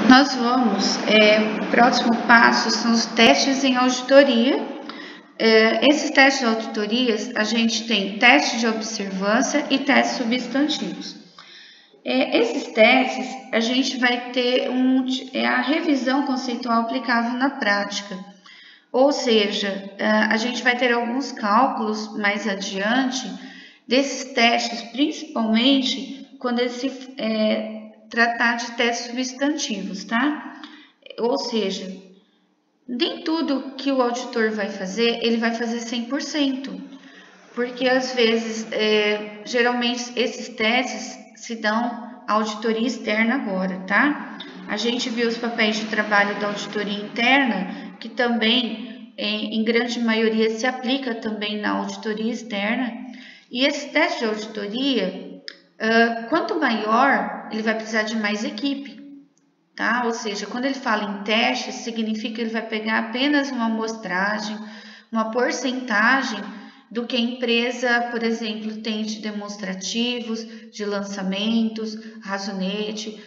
Nós vamos, o próximo passo são os testes em auditoria. Esses testes de auditorias, a gente tem teste de observância e testes substantivos. Esses testes, a gente vai ter a revisão conceitual aplicável na prática. Ou seja, a gente vai ter alguns cálculos mais adiante desses testes, principalmente quando ele se tratar de testes substantivos, tá? Ou seja, nem tudo que o auditor vai fazer, ele vai fazer 100%, porque às vezes, geralmente esses testes se dão à auditoria externa agora, tá? A gente viu os papéis de trabalho da auditoria interna, que também, em grande maioria, se aplica também na auditoria externa, e esse teste de auditoria, quanto maior, ele vai precisar de mais equipe, tá? Ou seja, quando ele fala em teste, significa que ele vai pegar apenas uma amostragem, uma porcentagem do que a empresa, por exemplo, tem de demonstrativos, de lançamentos, razonete.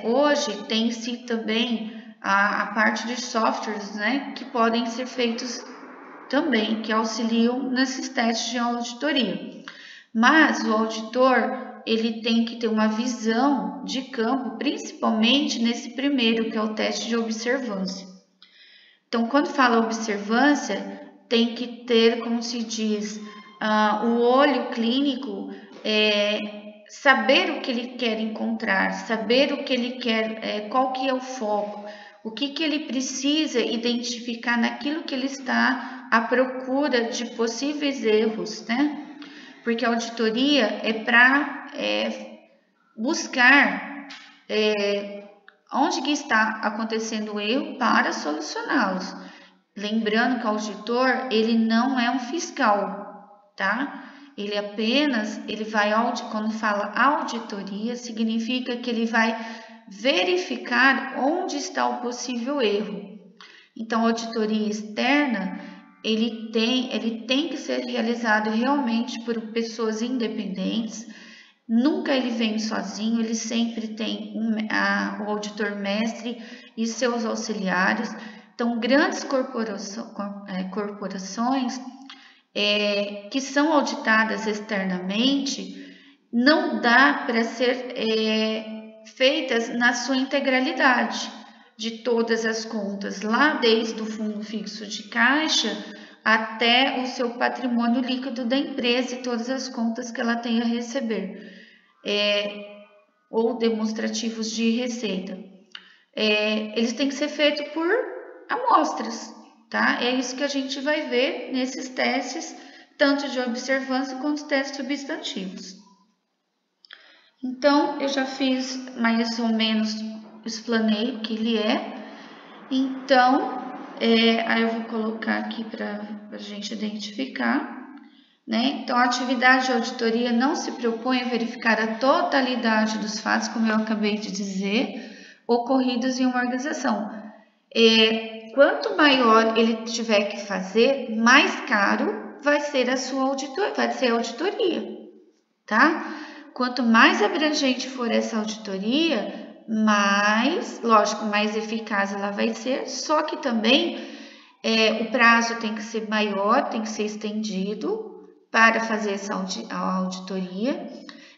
Hoje tem-se também a parte de softwares, né, que podem ser feitos também, que auxiliam nesses testes de auditoria. Mas o auditor, ele tem que ter uma visão de campo, principalmente nesse primeiro, que é o teste de observância. Então, quando fala observância, tem que ter, como se diz, o olho clínico, saber o que ele quer encontrar, saber o que ele quer, qual que é o foco, o que ele precisa identificar naquilo que ele está à procura de possíveis erros, né? Porque a auditoria é para buscar onde que está acontecendo o erro para solucioná-los. Lembrando que o auditor, ele não é um fiscal, tá? Ele vai, quando fala auditoria, significa que ele vai verificar onde está o possível erro. Então, a auditoria externa, ele tem que ser realizado realmente por pessoas independentes. Nunca ele vem sozinho, ele sempre tem o auditor mestre e seus auxiliares. Então, grandes corporações que são auditadas externamente, não dá para ser feitas na sua integralidade, de todas as contas, lá desde o fundo fixo de caixa até o seu patrimônio líquido da empresa e todas as contas que ela tem a receber, ou demonstrativos de receita. Eles têm que ser feitos por amostras, tá? É isso que a gente vai ver nesses testes, tanto de observância quanto testes substantivos. Então, eu já fiz mais ou menos, explanei o que ele é. Então, aí eu vou colocar aqui para a gente identificar, né? Então, a atividade de auditoria não se propõe a verificar a totalidade dos fatos, como eu acabei de dizer, ocorridos em uma organização. Quanto maior ele tiver que fazer, mais caro vai ser a sua auditoria, tá? Quanto mais abrangente for essa auditoria, mais eficaz ela vai ser, só que também o prazo tem que ser maior, tem que ser estendido para fazer essa auditoria,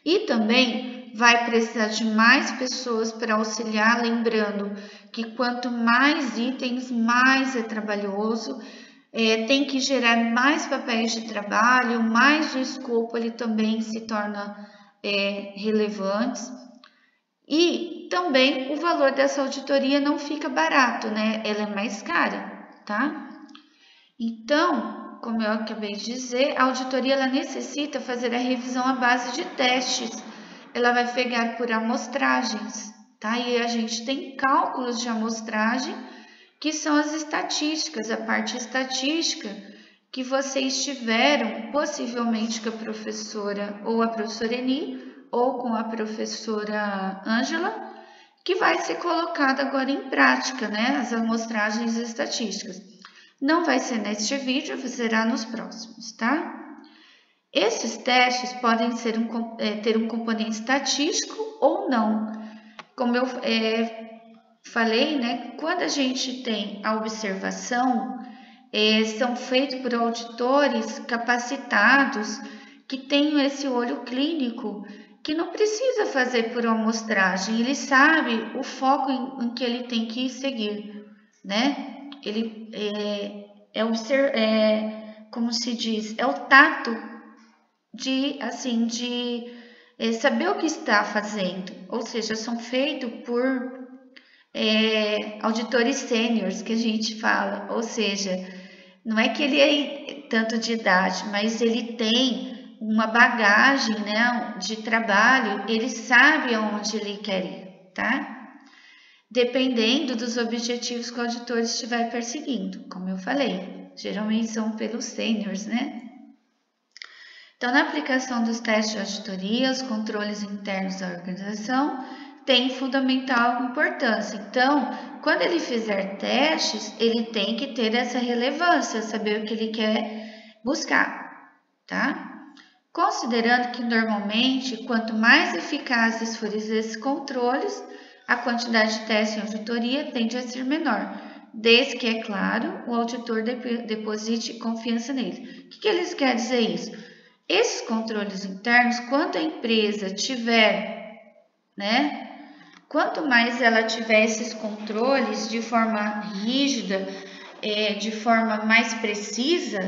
e também vai precisar de mais pessoas para auxiliar, lembrando que quanto mais itens, mais é trabalhoso, tem que gerar mais papéis de trabalho, mais o escopo ele também se torna relevante, e também o valor dessa auditoria não fica barato, né? Ela é mais cara, tá? Então, como eu acabei de dizer, a auditoria ela necessita fazer a revisão à base de testes. Ela vai pegar por amostragens, tá? E a gente tem cálculos de amostragem, que são as estatísticas, a parte estatística que vocês tiveram, possivelmente com a professora ou a professora Eni, ou com a professora Ângela, que vai ser colocada agora em prática, né? As amostragens estatísticas. Não vai ser neste vídeo, será nos próximos, tá? Esses testes podem ser ter um componente estatístico ou não. Como falei, né? Quando a gente tem a observação, são feitos por auditores capacitados que têm esse olho clínico, que não precisa fazer por amostragem, ele sabe o foco em que ele tem que seguir, né? Ele como se diz, é o tato de saber o que está fazendo, ou seja, são feitos por auditores sêniores, que a gente fala, ou seja, não é que ele é tanto de idade, mas ele tem uma bagagem, né, de trabalho, ele sabe aonde ele quer ir, tá? Dependendo dos objetivos que o auditor estiver perseguindo, como eu falei, geralmente são pelos sêniores, né? Então, na aplicação dos testes de auditoria, os controles internos da organização têm fundamental importância. Então, quando ele fizer testes, ele tem que ter essa relevância, saber o que ele quer buscar, tá? Considerando que normalmente, quanto mais eficazes forem esses controles, a quantidade de testes em auditoria tende a ser menor, desde que, é claro, o auditor deposite confiança nele. O que eles querem dizer isso? Esses controles internos, quando a empresa tiver, né? Quanto mais ela tiver esses controles de forma rígida, de forma mais precisa,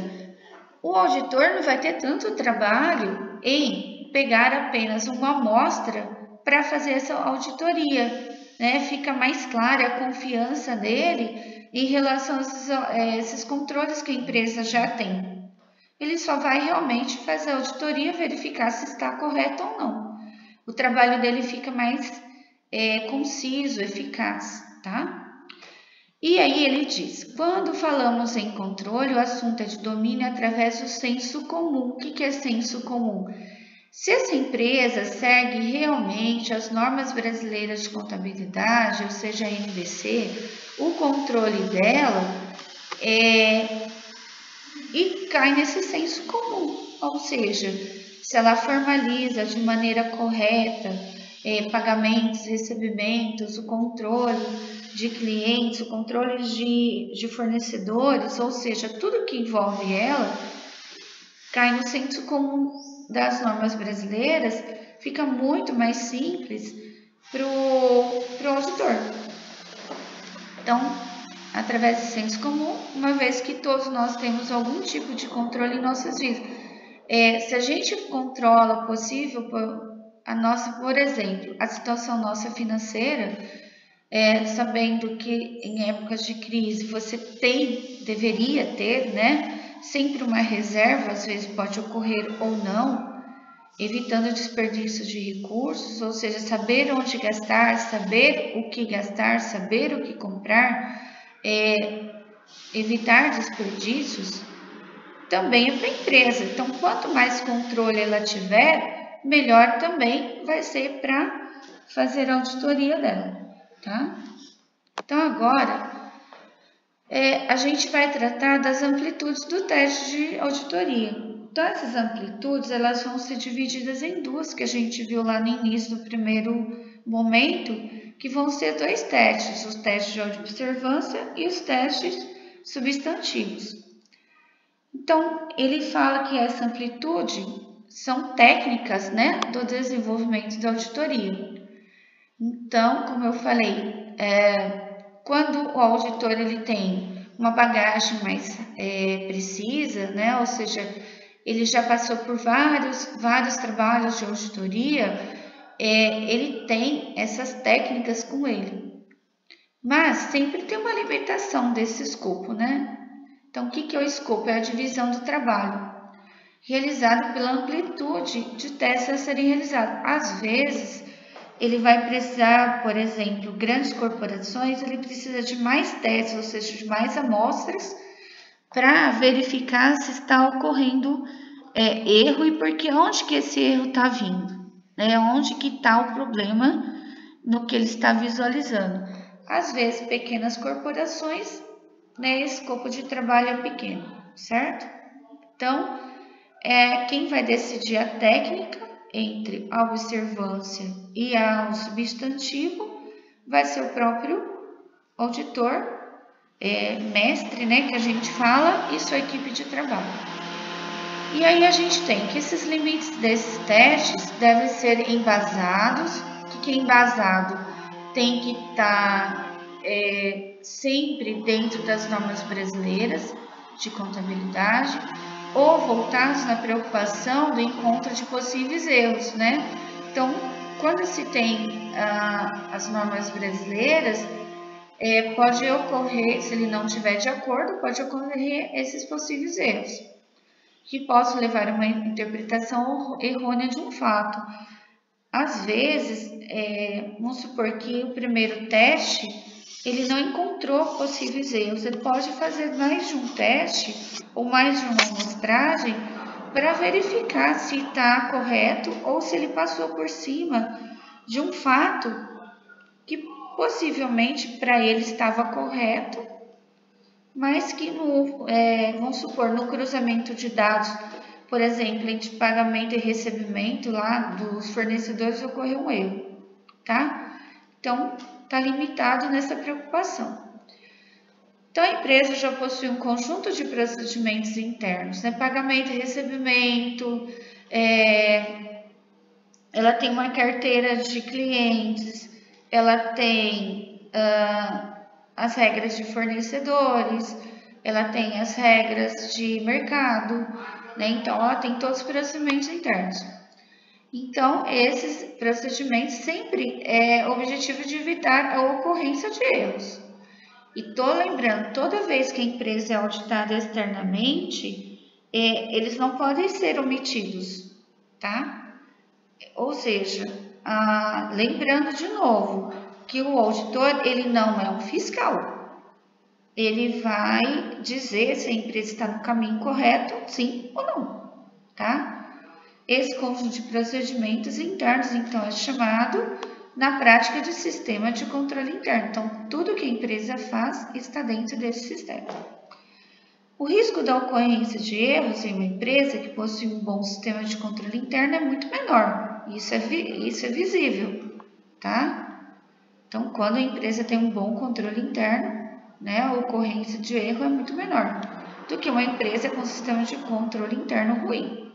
o auditor não vai ter tanto trabalho em pegar apenas uma amostra para fazer essa auditoria, né? Fica mais clara a confiança dele em relação a esses controles que a empresa já tem. Ele só vai realmente fazer a auditoria, verificar se está correto ou não. O trabalho dele fica mais conciso, eficaz, tá? E aí ele diz, quando falamos em controle, o assunto é de domínio através do senso comum. O que é senso comum? Se essa empresa segue realmente as normas brasileiras de contabilidade, ou seja, a NBC, o controle dela e cai nesse senso comum, ou seja, se ela formaliza de maneira correta pagamentos, recebimentos, o controle de clientes, o controle de fornecedores, ou seja, tudo que envolve ela, cai no senso comum das normas brasileiras, fica muito mais simples para o auditor. Então, através do senso comum, uma vez que todos nós temos algum tipo de controle em nossas vidas. Se a gente controla possível a nossa, por exemplo, a situação nossa financeira, sabendo que em épocas de crise você deveria ter, né, sempre uma reserva, às vezes pode ocorrer ou não, evitando o desperdício de recursos, ou seja, saber onde gastar, saber o que gastar, saber o que comprar, evitar desperdícios, também é para a empresa. Então, quanto mais controle ela tiver, melhor também vai ser para fazer a auditoria dela, tá? Então, agora, a gente vai tratar das amplitudes do teste de auditoria. Então, essas amplitudes, elas vão ser divididas em duas, que a gente viu lá no início do primeiro momento, que vão ser dois testes, os testes de observância e os testes substantivos. Então, ele fala que essa amplitude são técnicas, né, do desenvolvimento da auditoria. Então, como eu falei, quando o auditor ele tem uma bagagem mais precisa, né, ou seja, ele já passou por vários trabalhos de auditoria, ele tem essas técnicas com ele. Mas sempre tem uma limitação desse escopo, né? Então, o que é o escopo? É a divisão do trabalho, realizado pela amplitude de testes a serem realizados. Às vezes, ele vai precisar, por exemplo, grandes corporações, ele precisa de mais testes, ou seja, de mais amostras, para verificar se está ocorrendo erro e porque onde que esse erro está vindo, né? Onde que está o problema no que ele está visualizando. Às vezes, pequenas corporações, né, esse escopo de trabalho é pequeno, certo? Então, quem vai decidir a técnica entre a observância e o substantivo vai ser o próprio auditor, mestre, né, que a gente fala, e sua equipe de trabalho. E aí a gente tem que esses limites desses testes devem ser embasados. O que é embasado? Tem que estar sempre dentro das normas brasileiras de contabilidade, ou voltados na preocupação do encontro de possíveis erros, né? Então, quando se tem as normas brasileiras, pode ocorrer, se ele não estiver de acordo, pode ocorrer esses possíveis erros, que possam levar a uma interpretação errônea de um fato. Às vezes, vamos supor que o primeiro teste, ele não encontrou possíveis erros. Ele pode fazer mais de um teste ou mais de uma amostragem para verificar se está correto ou se ele passou por cima de um fato que possivelmente para ele estava correto, mas que vamos supor, no cruzamento de dados, por exemplo, entre pagamento e recebimento lá dos fornecedores ocorreu um erro, tá? Então, está limitado nessa preocupação. Então, a empresa já possui um conjunto de procedimentos internos, né? Pagamento e recebimento, ela tem uma carteira de clientes, ela tem as regras de fornecedores, ela tem as regras de mercado, né? Então, ela tem todos os procedimentos internos. Então, esses procedimentos sempre o objetivo de evitar a ocorrência de erros. E estou lembrando, toda vez que a empresa é auditada externamente, eles não podem ser omitidos, tá? Ou seja, lembrando de novo que o auditor, ele não é um fiscal. Ele vai dizer se a empresa está no caminho correto, sim ou não, tá? Esse conjunto de procedimentos internos, então, é chamado, na prática, de sistema de controle interno. Então, tudo que a empresa faz está dentro desse sistema. O risco da ocorrência de erros em uma empresa que possui um bom sistema de controle interno é muito menor. Isso é visível, tá? Então, quando a empresa tem um bom controle interno, né, a ocorrência de erro é muito menor do que uma empresa com sistema de controle interno ruim.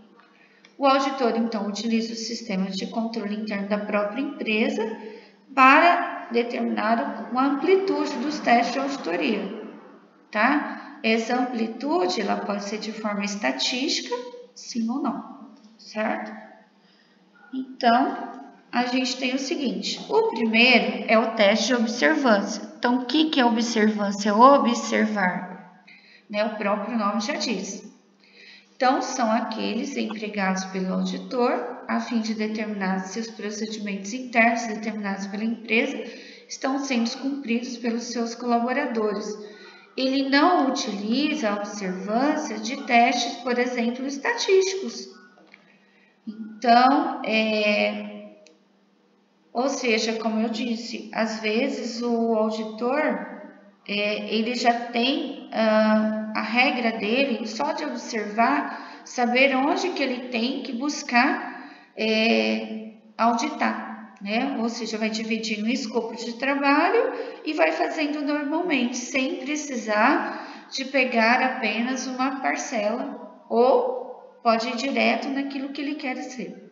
O auditor, então, utiliza os sistemas de controle interno da própria empresa para determinar uma amplitude dos testes de auditoria, tá? Essa amplitude, ela pode ser de forma estatística, sim ou não, certo? Então, a gente tem o seguinte, o primeiro é o teste de observância. Então, o que é observância? Observar, né? O próprio nome já diz. Então, são aqueles empregados pelo auditor a fim de determinar se os procedimentos internos determinados pela empresa estão sendo cumpridos pelos seus colaboradores. Ele não utiliza a observância de testes, por exemplo, estatísticos. Então, ou seja, como eu disse, às vezes o auditor, ele já tem a regra dele só de observar, saber onde que ele tem que buscar auditar, né? Ou seja, vai dividir no escopo de trabalho e vai fazendo normalmente, sem precisar de pegar apenas uma parcela, ou pode ir direto naquilo que ele quer ser.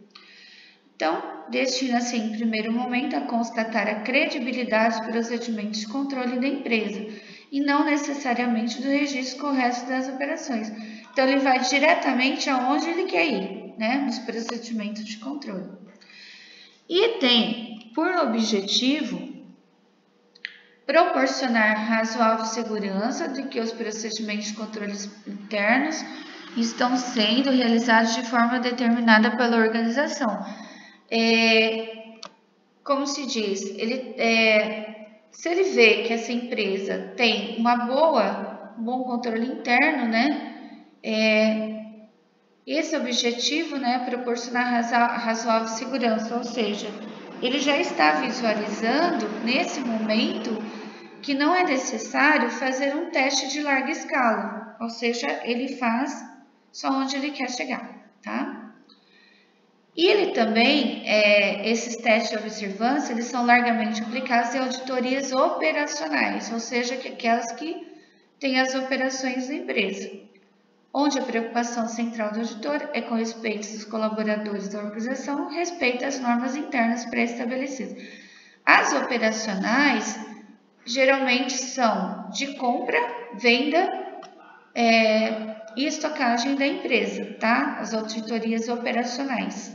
Então, destina-se em primeiro momento a constatar a credibilidade dos procedimentos de controle da empresa e não necessariamente do registro correto das operações. Então, ele vai diretamente aonde ele quer ir, né, nos procedimentos de controle. E tem por objetivo proporcionar razoável segurança de que os procedimentos de controle internos estão sendo realizados de forma determinada pela organização. Como se diz, se ele vê que essa empresa tem um bom controle interno, né, esse objetivo, né, é proporcionar razoável segurança, ou seja, ele já está visualizando nesse momento que não é necessário fazer um teste de larga escala, ou seja, ele faz só onde ele quer chegar, tá? E ele também, esses testes de observância, eles são largamente aplicados em auditorias operacionais, ou seja, aquelas que têm as operações da empresa, onde a preocupação central do auditor é com respeito dos colaboradores da organização, respeito às normas internas pré-estabelecidas. As operacionais geralmente são de compra, venda e estocagem da empresa, tá? As auditorias operacionais.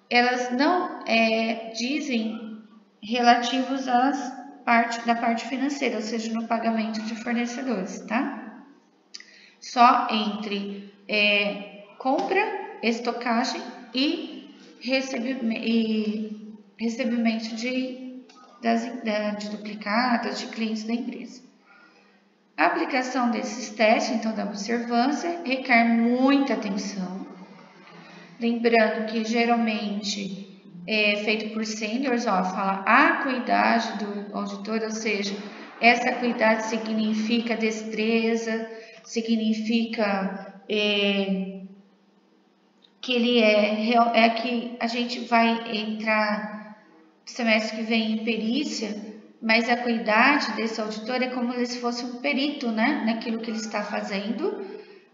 Elas não dizem relativos da parte financeira, ou seja, no pagamento de fornecedores, tá? Só entre compra, estocagem e recebimento de duplicados de clientes da empresa. A aplicação desses testes, então, da observância, requer muita atenção. Lembrando que geralmente é feito por sêniores, fala a acuidade do auditor, ou seja, essa acuidade significa destreza, significa que ele que a gente vai entrar semestre que vem em perícia, mas a acuidade desse auditor é como se fosse um perito, né, naquilo que ele está fazendo.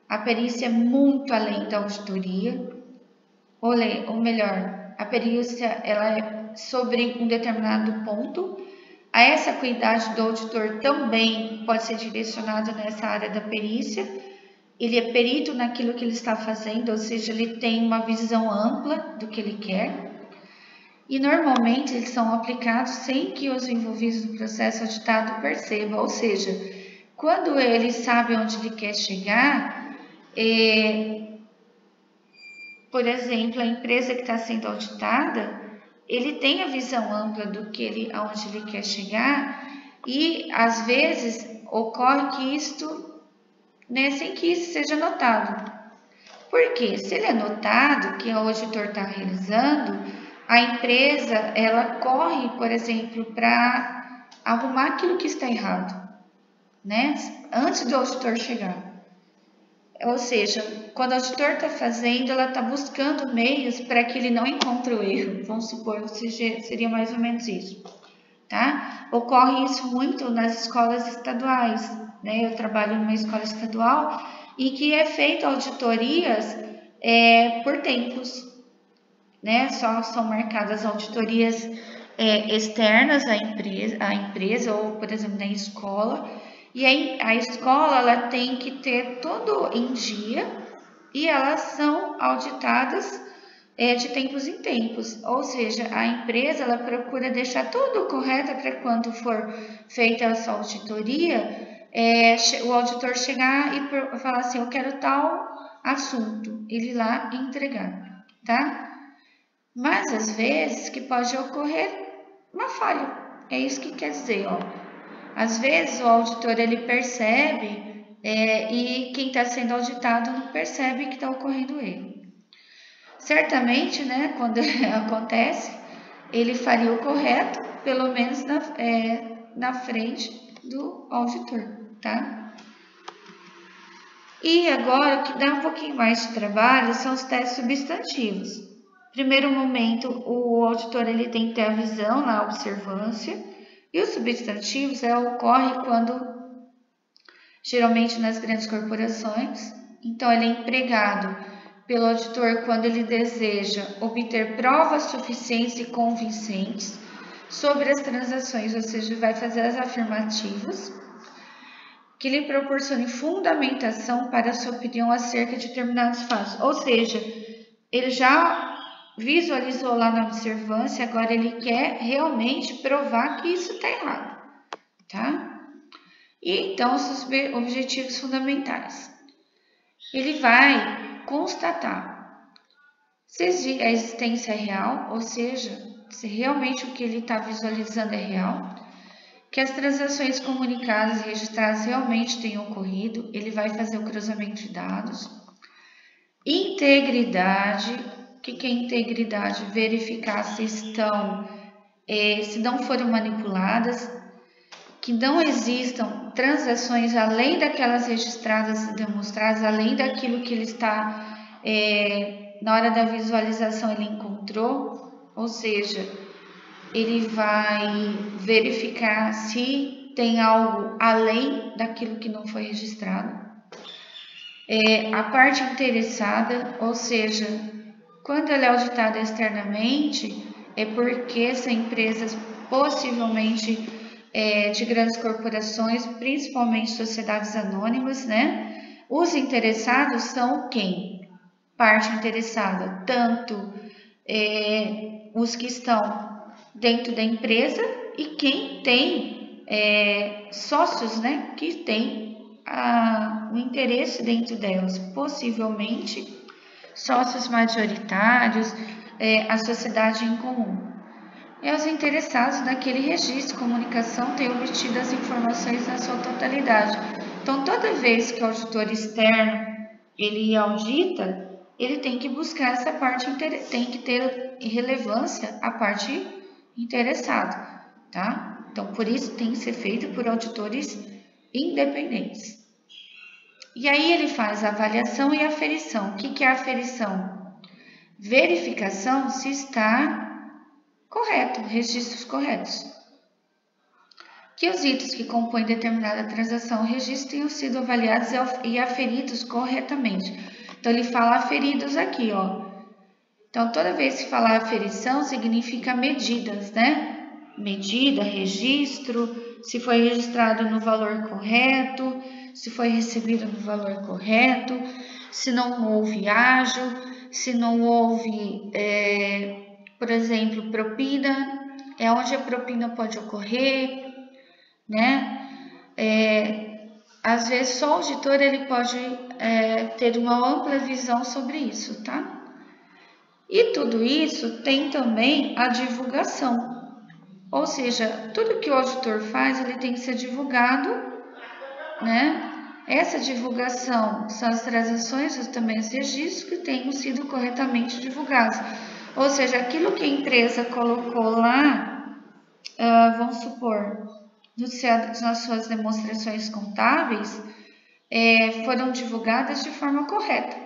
A perícia é muito além da auditoria. Ou melhor, a perícia ela é sobre um determinado ponto. A essa acuidade do auditor também pode ser direcionada nessa área da perícia. Ele é perito naquilo que ele está fazendo, ou seja, ele tem uma visão ampla do que ele quer. E normalmente eles são aplicados sem que os envolvidos no processo auditado percebam, ou seja, quando ele sabe onde ele quer chegar, por exemplo, a empresa que está sendo auditada, ele tem a visão ampla do que aonde ele quer chegar e, às vezes, ocorre que isto, sem que isso seja notado. Porque, se ele é notado que o auditor está realizando, a empresa, ela corre, por exemplo, para arrumar aquilo que está errado, né? Antes do auditor chegar. Ou seja, quando o auditor está fazendo, ela está buscando meios para que ele não encontre o erro. Vamos supor que seria mais ou menos isso, tá? Ocorre isso muito nas escolas estaduais, né? Eu trabalho numa escola estadual e que é feito auditorias por tempos, né? Só são marcadas auditorias externas à empresa ou, por exemplo, na escola. E aí a escola ela tem que ter tudo em dia e elas são auditadas de tempos em tempos. Ou seja, a empresa ela procura deixar tudo correto para quando for feita essa auditoria, o auditor chegar e falar assim, eu quero tal assunto, ele lá entregar, tá? Mas às vezes que pode ocorrer uma falha, é isso que quer dizer, Às vezes o auditor ele percebe e quem está sendo auditado não percebe que está ocorrendo erro. Certamente, né, quando acontece, ele faria o correto, pelo menos na frente do auditor, tá? E agora, o que dá um pouquinho mais de trabalho são os testes substantivos. Primeiro momento, o auditor ele tem que ter a visão na observância. E os substantivos ocorre quando, geralmente nas grandes corporações, então ele é empregado pelo auditor quando ele deseja obter provas suficientes e convincentes sobre as transações, ou seja, vai fazer as afirmativas, que lhe proporcione fundamentação para a sua opinião acerca de determinados fatos. Ou seja, ele já visualizou lá na observância, agora ele quer realmente provar que isso está errado, tá? E então, os objetivos fundamentais. Ele vai constatar se a existência é real, ou seja, se realmente o que ele está visualizando é real, que as transações comunicadas e registradas realmente tenham ocorrido, ele vai fazer o cruzamento de dados. Integridade. O que é integridade? Verificar se se não foram manipuladas, que não existam transações além daquelas registradas e demonstradas, além daquilo que ele está na hora da visualização ele encontrou, ou seja, ele vai verificar se tem algo além daquilo que não foi registrado. A parte interessada, ou seja, quando ela é auditada externamente, é porque são empresas possivelmente de grandes corporações, principalmente sociedades anônimas, né? Os interessados são quem? Parte interessada, tanto os que estão dentro da empresa e quem tem sócios, né? Que tem o interesse dentro delas, possivelmente sócios majoritários, a sociedade em comum. E os interessados naquele registro de comunicação têm obtido as informações na sua totalidade. Então, toda vez que o auditor externo ele audita, ele tem que buscar essa parte, tem que ter relevância a parte interessada, tá? Então, por isso tem que ser feito por auditores independentes. E aí ele faz a avaliação e a aferição. O que é a aferição? Verificação se está correto, registros corretos. Que os itens que compõem determinada transação ou registro tenham sido avaliados e aferidos corretamente. Então, ele fala aferidos aqui, ó. Então, toda vez que falar aferição, significa medidas, né? Medida, registro, se foi registrado no valor correto, se foi recebido no valor correto, se não houve ágio, se não houve, por exemplo, propina, onde a propina pode ocorrer, né? Às vezes só o auditor ele pode ter uma ampla visão sobre isso, tá? E tudo isso tem também a divulgação, ou seja, tudo que o auditor faz ele tem que ser divulgado, né? Essa divulgação são as transações e também os registros que tenham sido corretamente divulgados. Ou seja, aquilo que a empresa colocou lá, vamos supor, nas suas demonstrações contábeis, foram divulgadas de forma correta,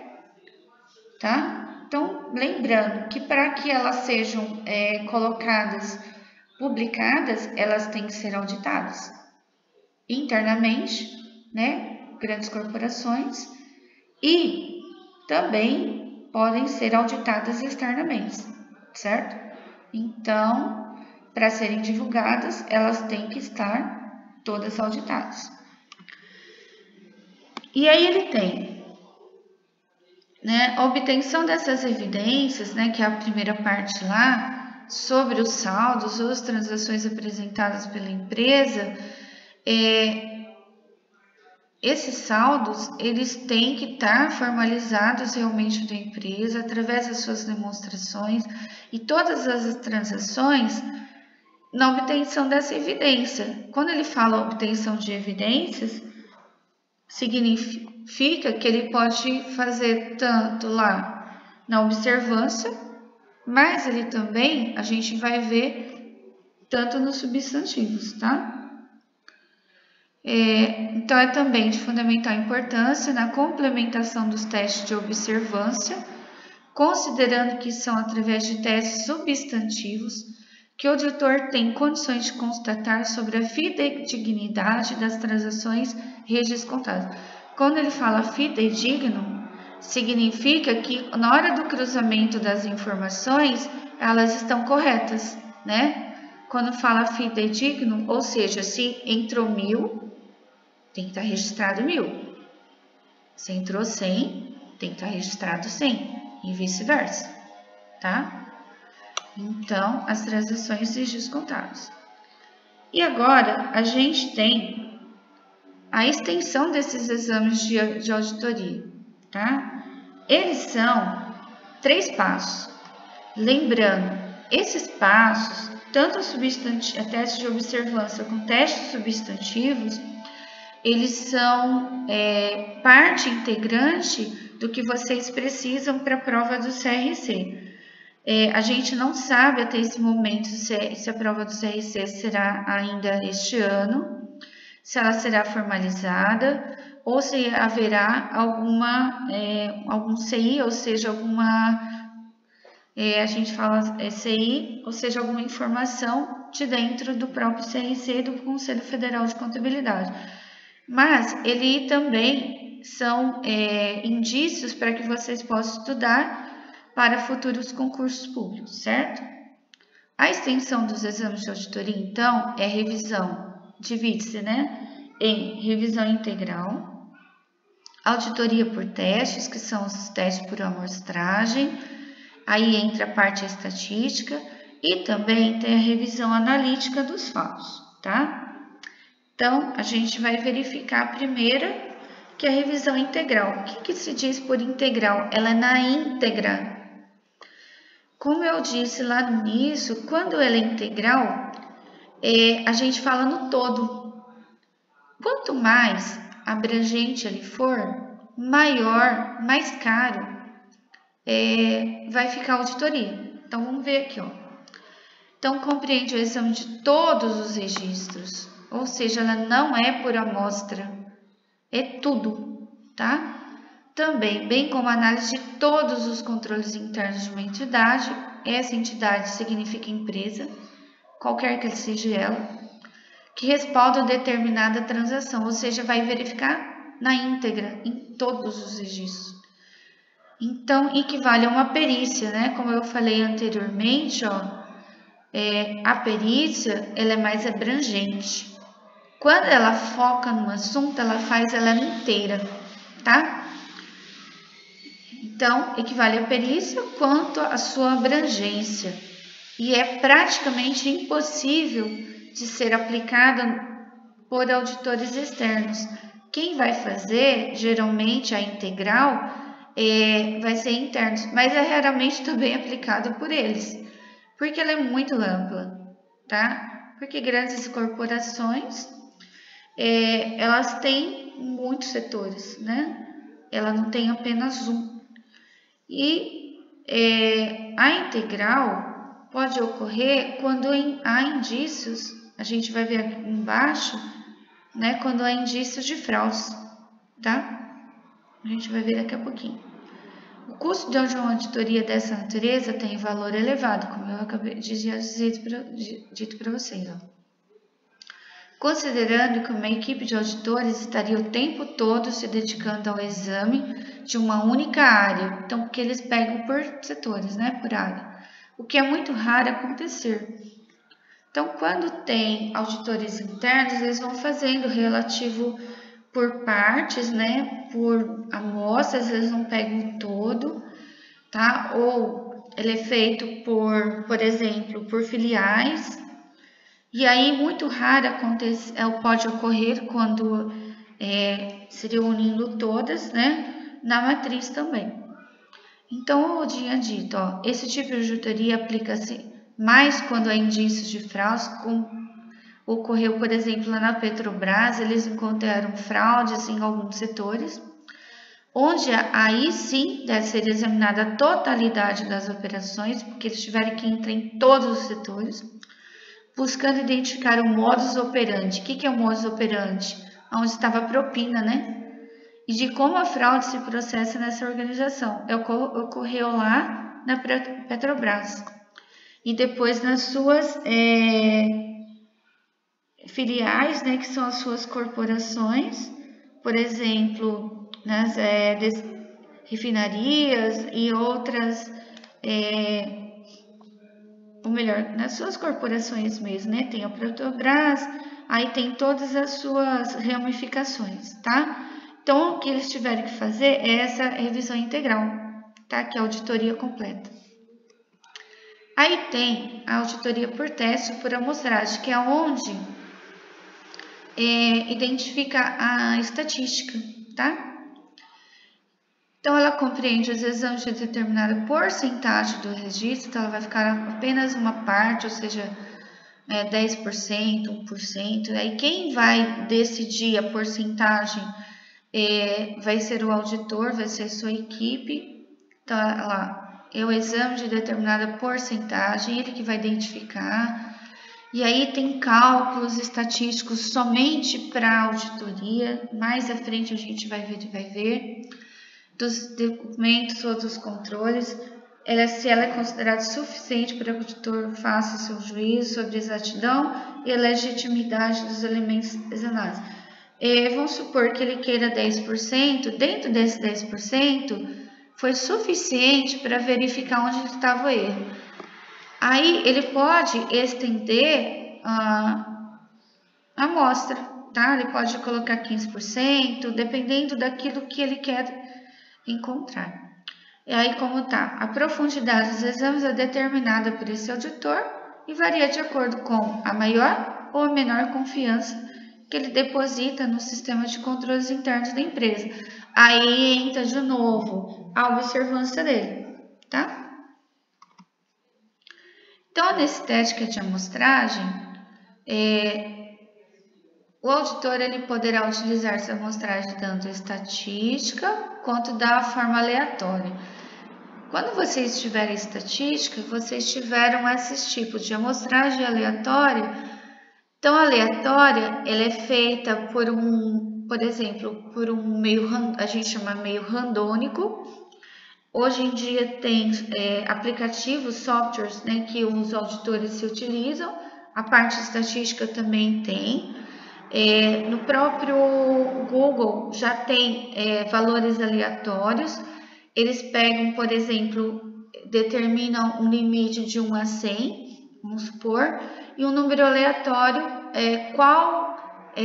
tá? Então, lembrando que para que elas sejam colocadas, publicadas, elas têm que ser auditadas internamente, né? Grandes corporações, e também podem ser auditadas externamente, certo? Então, para serem divulgadas, elas têm que estar todas auditadas. E aí ele tem, né, a obtenção dessas evidências, né, que é a primeira parte lá, sobre os saldos ou as transações apresentadas pela empresa, esses saldos, eles têm que estar formalizados realmente da empresa, através das suas demonstrações e todas as transações na obtenção dessa evidência. Quando ele fala obtenção de evidências, significa que ele pode fazer tanto lá na observância, mas ele também, a gente vai ver tanto nos substantivos, tá? Então, é também de fundamental importância na complementação dos testes de observância, considerando que são através de testes substantivos que o auditor tem condições de constatar sobre a fidedignidade das transações registros contábeis. Quando ele fala fidedigno, significa que na hora do cruzamento das informações, elas estão corretas, né? Quando fala fidedigno, ou seja, se entrou 1000, tem que estar registrado 1000. Se entrou 100, tem que estar registrado 100 e vice-versa, tá? Então, as transações e registros contábeis. E agora, a gente tem a extensão desses exames de auditoria, tá? Eles são 3 passos. Lembrando, esses passos, tanto a teste de observância como testes substantivos, eles são parte integrante do que vocês precisam para a prova do CRC. A gente não sabe até esse momento se a prova do CRC será ainda este ano, se ela será formalizada ou se haverá algum CI, ou seja, a gente fala CI, ou seja, alguma informação de dentro do próprio CRC do Conselho Federal de Contabilidade. Mas ele também são indícios para que vocês possam estudar para futuros concursos públicos, certo? A extensão dos exames de auditoria, então, é revisão, divide-se, em revisão integral, auditoria por testes, que são os testes por amostragem, aí entra a parte estatística e também tem a revisão analítica dos fatos, tá? Então, a gente vai verificar a primeira, que é a revisão integral. O que se diz por integral? Ela é na íntegra. Como eu disse lá no início, quando ela é integral, a gente fala no todo. Quanto mais abrangente ele for, maior, mais caro vai ficar a auditoria. Então, vamos ver aqui, ó. Então, compreende o exame de todos os registros, ou seja, ela não é por amostra, é tudo, tá? Também, bem como a análise de todos os controles internos de uma entidade, essa entidade significa empresa, qualquer que seja ela, que respaldam determinada transação, ou seja, vai verificar na íntegra, em todos os registros. Então, equivale a uma perícia, como eu falei anteriormente, ó, a perícia ela é mais abrangente. Quando ela foca no assunto, ela faz ela inteira, tá? Então, equivale a perícia quanto à sua abrangência. E é praticamente impossível de ser aplicada por auditores externos. Quem vai fazer, geralmente, a integral, vai ser internos, mas é raramente também aplicado por eles, porque ela é muito ampla, tá? Porque grandes corporações, elas têm muitos setores, Ela não tem apenas um. E a integral pode ocorrer quando há indícios, a gente vai ver aqui embaixo, quando há indícios de fraudes, tá? A gente vai ver daqui a pouquinho. O custo de uma auditoria dessa natureza tem valor elevado, como eu acabei de dito para vocês. Ó. Considerando que uma equipe de auditores estaria o tempo todo se dedicando ao exame de uma única área, então porque eles pegam por setores, por área, o que é muito raro acontecer. Então, quando tem auditores internos, eles vão fazendo relativo por partes, por amostras, eles não pegam todo, tá? Ou ele é feito por exemplo, por filiais. E aí, muito raro pode ocorrer quando se reunindo todas, na matriz também. Então, eu tinha dito, ó, esse tipo de auditoria aplica-se mais quando há indícios de fraudes, como ocorreu, por exemplo, lá na Petrobras, eles encontraram fraudes em alguns setores, onde aí sim deve ser examinada a totalidade das operações, porque eles tiveram que entrar em todos os setores, buscando identificar o modus operandi. O que é o modus operandi? Onde estava a propina, E de como a fraude se processa nessa organização. Ocorreu lá na Petrobras. E depois nas suas filiais, que são as suas corporações, por exemplo, nas refinarias e outras, ou melhor, nas suas corporações mesmo, Tem a Petrobras, aí tem todas as suas ramificações, tá? Então, o que eles tiveram que fazer é essa revisão integral, tá? Que é a auditoria completa. Aí tem a auditoria por teste por amostragem, que é onde identifica a estatística, tá? Então, ela compreende os exames de determinada porcentagem do registro, então ela vai ficar apenas uma parte, ou seja, 10%, 1%. Aí quem vai decidir a porcentagem vai ser o auditor, vai ser sua equipe. Então, lá, é o exame de determinada porcentagem, ele que vai identificar. E aí tem cálculos estatísticos somente para auditoria. Mais à frente a gente vai ver dos documentos ou dos controles, se ela é considerada suficiente para que o auditor faça seu juízo sobre a exatidão e a legitimidade dos elementos examinados. Vamos supor que ele queira 10%, dentro desse 10% foi suficiente para verificar onde estava o erro. Aí ele pode estender a amostra, tá? Ele pode colocar 15%, dependendo daquilo que ele quer encontrar. E aí, como tá? A profundidade dos exames é determinada por esse auditor e varia de acordo com a maior ou a menor confiança que ele deposita no sistema de controles internos da empresa. Aí entra de novo a observância dele, tá? Então, nesse teste de amostragem, o auditor ele poderá utilizar essa amostragem tanto estatística quanto da forma aleatória. Quando vocês tiverem estatística, vocês tiveram esses tipos de amostragem aleatória. Então, a aleatória ela é feita por exemplo, por um meio, a gente chama meio randômico. Hoje em dia tem aplicativos, softwares, né, que os auditores se utilizam. A parte estatística também tem. No próprio Google já tem valores aleatórios. Eles pegam, por exemplo, determinam um limite de 1 a 100, vamos supor, e um número aleatório,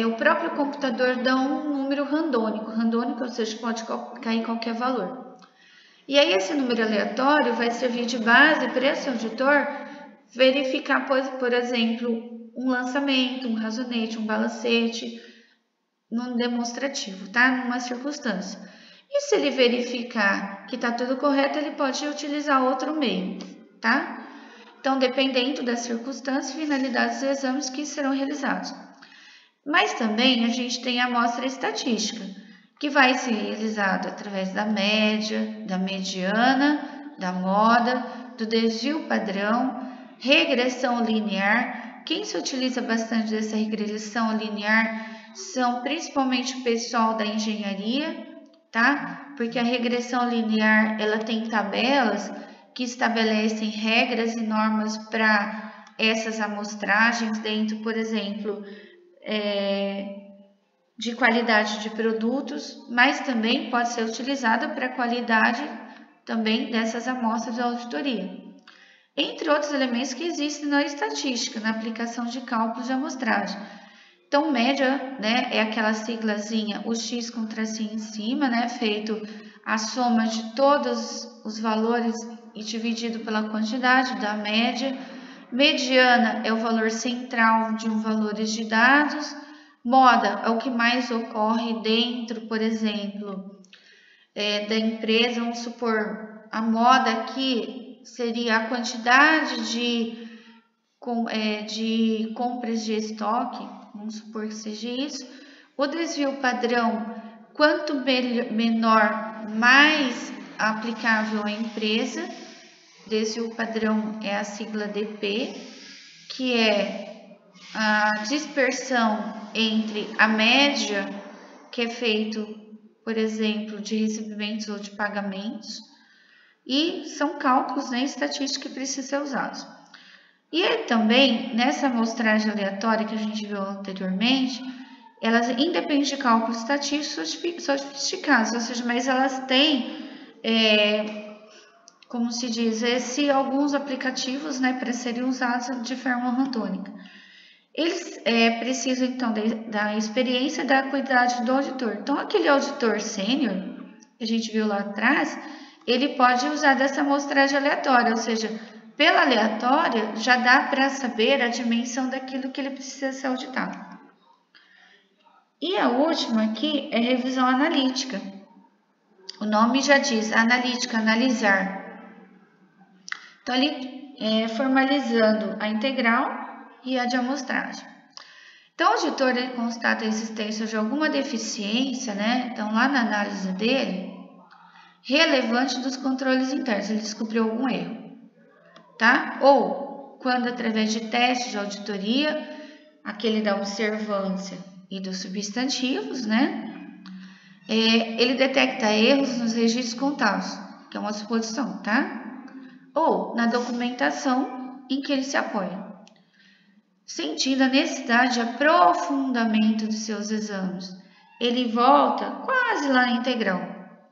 o próprio computador dá um número randômico, ou seja, pode cair qualquer valor. E aí esse número aleatório vai servir de base para esse auditor verificar, por exemplo, um lançamento, um razonete, um balancete, num demonstrativo, tá? Numa circunstância. E se ele verificar que está tudo correto, ele pode utilizar outro meio, tá? Então, dependendo da circunstância e finalidade dos exames que serão realizados. Mas também a gente tem a amostra estatística, que vai ser realizada através da média, da mediana, da moda, do desvio padrão, regressão linear. Quem se utiliza bastante dessa regressão linear são principalmente o pessoal da engenharia, tá? Porque a regressão linear ela tem tabelas que estabelecem regras e normas para essas amostragens dentro, por exemplo, de qualidade de produtos, mas também pode ser utilizada para a qualidade também dessas amostras de auditoria. Entre outros elementos que existem na estatística, na aplicação de cálculos de amostragem. Então, média, né, é aquela siglazinha, o X com tracinho em cima, né, feito a soma de todos os valores e dividido pela quantidade da média. Mediana é o valor central de valores de dados. Moda é o que mais ocorre dentro, por exemplo, da empresa. Vamos supor, a moda aqui seria a quantidade de compras de estoque, vamos supor que seja isso. O desvio padrão, quanto menor, mais aplicável à empresa. Desvio padrão é a sigla DP, que é a dispersão entre a média, que é feito, por exemplo, de recebimentos ou de pagamentos, e são cálculos, né, estatísticos que precisam ser usados. E aí, também, nessa amostragem aleatória que a gente viu anteriormente, elas, independente de cálculos estatísticos, são sofisticados, ou seja, mas elas têm, como se diz, alguns aplicativos, né, para serem usados de forma randômica. Eles precisam, então, da experiência e da cuidado do auditor. Então, aquele auditor sênior, que a gente viu lá atrás, ele pode usar dessa amostragem aleatória, ou seja, pela aleatória, já dá para saber a dimensão daquilo que ele precisa ser auditado. E a última aqui é revisão analítica. O nome já diz, analítica, analisar. Então, ele formalizando a integral e a de amostragem. Então, o auditor ele constata a existência de alguma deficiência, né? Então, lá na análise dele, relevante dos controles internos, ele descobriu algum erro, tá? Ou quando através de testes de auditoria, aquele da observância e dos substantivos, né? Ele detecta erros nos registros contábeis, que é uma suposição, tá? Ou na documentação em que ele se apoia, sentindo a necessidade de aprofundamento de seus exames. Ele volta quase lá na integral,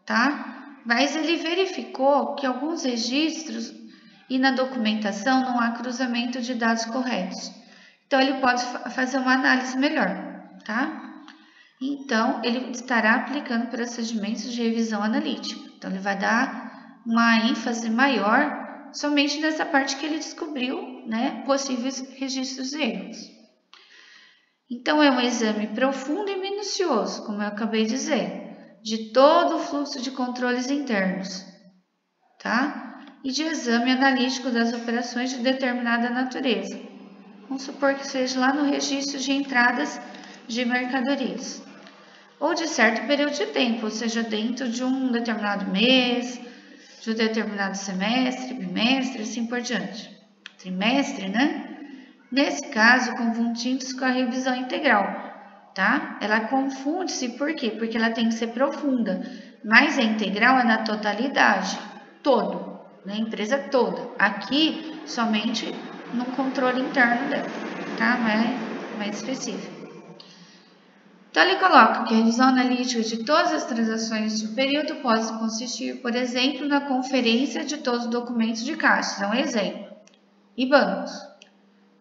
tá? Mas ele verificou que alguns registros e na documentação não há cruzamento de dados corretos. Então, ele pode fazer uma análise melhor, tá? Então, ele estará aplicando procedimentos de revisão analítica. Então, ele vai dar uma ênfase maior somente nessa parte que ele descobriu, né, possíveis registros de erros. Então, é um exame profundo e minucioso, como eu acabei de dizer, de todo o fluxo de controles internos, tá? E de exame analítico das operações de determinada natureza. Vamos supor que seja lá no registro de entradas de mercadorias, ou de certo período de tempo, ou seja, dentro de um determinado mês, de um determinado semestre, bimestre, assim por diante. Trimestre, né? Nesse caso, confundindo-se com a revisão integral, tá? Ela confunde-se por quê? Porque ela tem que ser profunda, mas a integral é na totalidade, todo, né? A empresa toda. Aqui, somente no controle interno dela, tá? Mais específico. Então, ele coloca que a revisão analítica de todas as transações de período pode consistir, por exemplo, na conferência de todos os documentos de caixa, é um exemplo, e bancos,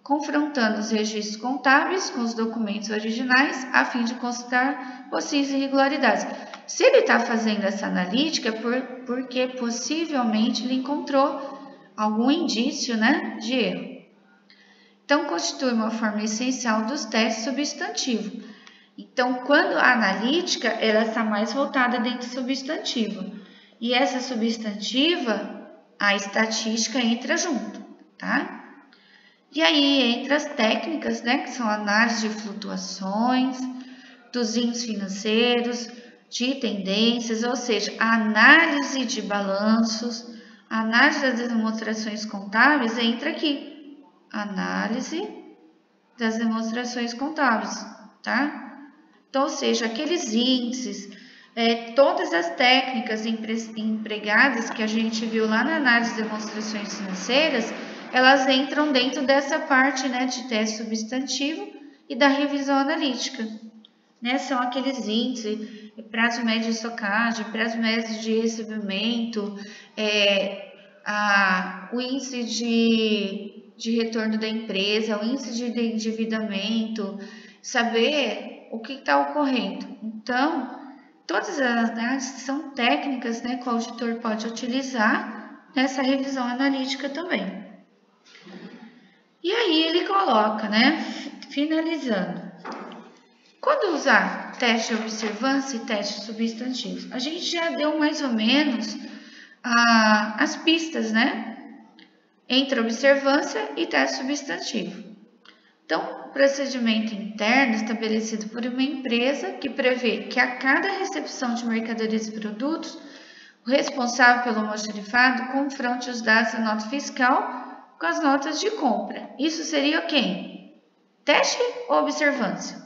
confrontando os registros contábeis com os documentos originais, a fim de constatar possíveis irregularidades. Se ele está fazendo essa analítica, é porque possivelmente ele encontrou algum indício, né, de erro. Então, constitui uma forma essencial dos testes substantivos. Então, quando a analítica, ela está mais voltada dentro do substantivo. E essa substantiva, a estatística entra junto, tá? E aí, entra as técnicas, né, que são a análise de flutuações, dos índices financeiros, de tendências, ou seja, a análise de balanços, a análise das demonstrações contábeis entra aqui. Análise das demonstrações contábeis, tá? Então, ou seja, aqueles índices, todas as técnicas empregadas que a gente viu lá na análise de demonstrações financeiras, elas entram dentro dessa parte, né, de teste substantivo e da revisão analítica. Né? São aqueles índices, prazo médio de estocagem, prazo médio de recebimento, o índice de retorno da empresa, o índice de endividamento, saber o que está ocorrendo. Então, todas as análises são técnicas, né, que o auditor pode utilizar nessa revisão analítica também. E aí ele coloca, né, finalizando. Quando usar teste de observância e teste substantivo, a gente já deu mais ou menos as pistas, né, entre observância e teste substantivo. Então, o procedimento interno estabelecido por uma empresa que prevê que a cada recepção de mercadorias e produtos, o responsável pelo almoxarifado confronte os dados da nota fiscal com as notas de compra. Isso seria o quê? Teste ou observância?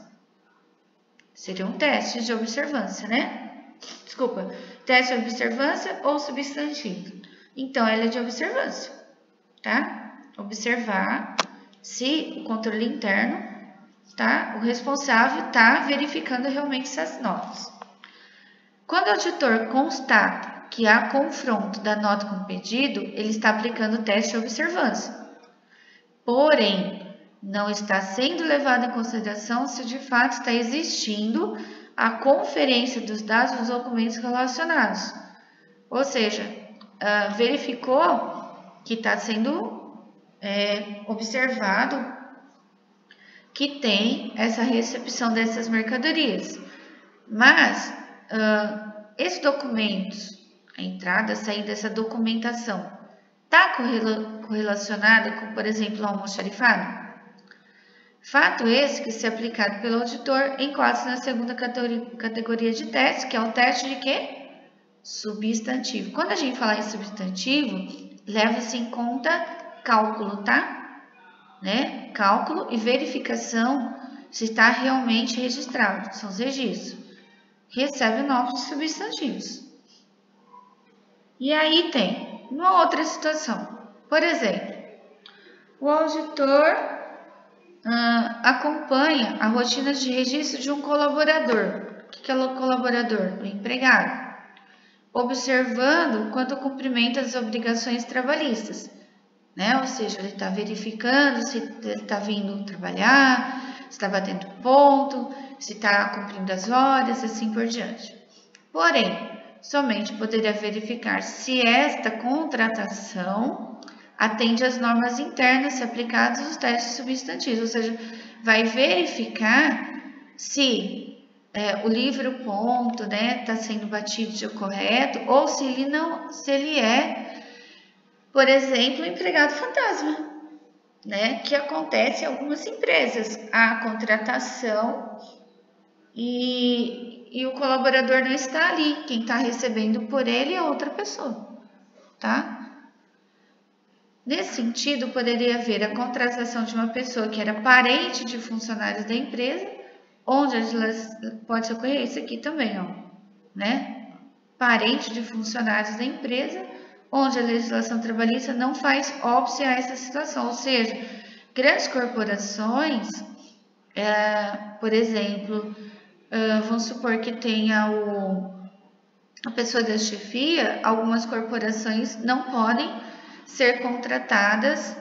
Seria um teste de observância, né? Desculpa, teste de observância ou substantivo. Então, ela é de observância, tá? Observar se o controle interno, tá? O responsável está verificando realmente essas notas. Quando o auditor constata que há confronto da nota com o pedido, ele está aplicando o teste de observância. Porém, não está sendo levado em consideração se de fato está existindo a conferência dos dados dos documentos relacionados. Ou seja, verificou que está sendo observado que tem essa recepção dessas mercadorias. Mas, esses documentos, a entrada, a saída dessa documentação, está correlacionada com, por exemplo, o almoxarifado? Fato esse que, se aplicado pelo auditor, enquadra-se na segunda categoria de teste, que é o teste de quê? Substantivo. Quando a gente fala em substantivo, leva-se em conta cálculo, tá? né? Cálculo e verificação se está realmente registrado, são os registros. Recebe o nome de substantivos. E aí tem uma outra situação. Por exemplo, o auditor acompanha a rotina de registro de um colaborador. O que é o colaborador? O empregado. Observando quando cumprimenta as obrigações trabalhistas, né? Ou seja, ele está verificando se ele está vindo trabalhar, se está batendo ponto, se está cumprindo as horas, assim por diante. Porém, somente poderia verificar se esta contratação atende às normas internas se aplicadas aos testes substantivos, ou seja, vai verificar se o livro ponto, né, está sendo batido de correto, ou se ele é, por exemplo, empregado fantasma, né, que acontece em algumas empresas, a contratação e o colaborador não está ali, quem está recebendo por ele é outra pessoa, tá? Nesse sentido, poderia haver a contratação de uma pessoa que era parente de funcionários da empresa, onde pode ocorrer isso aqui também, ó, né? Parente de funcionários da empresa, onde a legislação trabalhista não faz óbice a essa situação, ou seja, grandes corporações, por exemplo, vamos supor que tenha a pessoa da chefia, algumas corporações não podem ser contratadas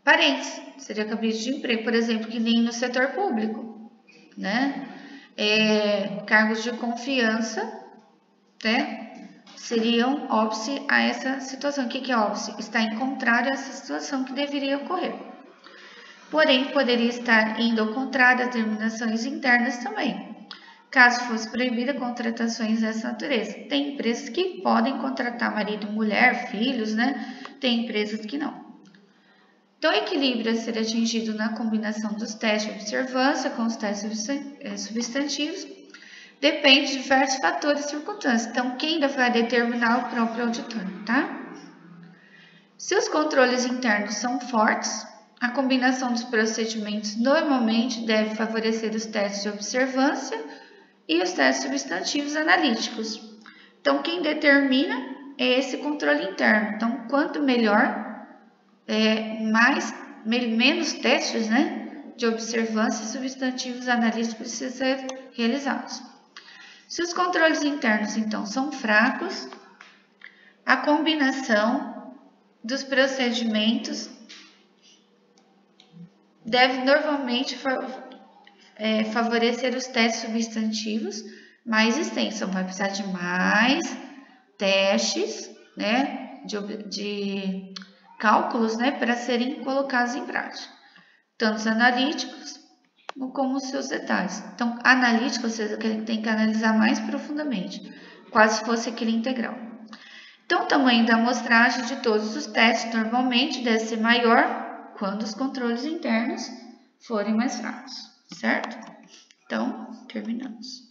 parentes, seria cabide de emprego, por exemplo, que nem no setor público, né? Cargos de confiança, né? Seriam óbice a essa situação. O que é óbice? Está em contrário a essa situação que deveria ocorrer. Porém, poderia estar indo ao contrário das determinações internas também, caso fosse proibida contratações dessa natureza. Tem empresas que podem contratar marido, mulher, filhos, né? Tem empresas que não. Então, o equilíbrio a ser atingido na combinação dos testes de observância com os testes substantivos depende de diversos fatores e circunstâncias. Então, quem vai determinar o próprio auditor, tá? Se os controles internos são fortes, a combinação dos procedimentos normalmente deve favorecer os testes de observância e os testes substantivos analíticos. Então, quem determina é esse controle interno. Então, quanto melhor, menos testes, né, de observância e substantivos analíticos precisam ser realizados. Se os controles internos, então, são fracos, a combinação dos procedimentos deve normalmente favorecer os testes substantivos mais extensos. Vai precisar de mais testes, né, de cálculos, né, para serem colocados em prática, tanto os analíticos como os seus detalhes. Então, analítico, ou seja, que ele tem que analisar mais profundamente, quase se fosse aquele integral. Então, o tamanho da amostragem de todos os testes normalmente deve ser maior quando os controles internos forem mais fracos, certo? Então, terminamos.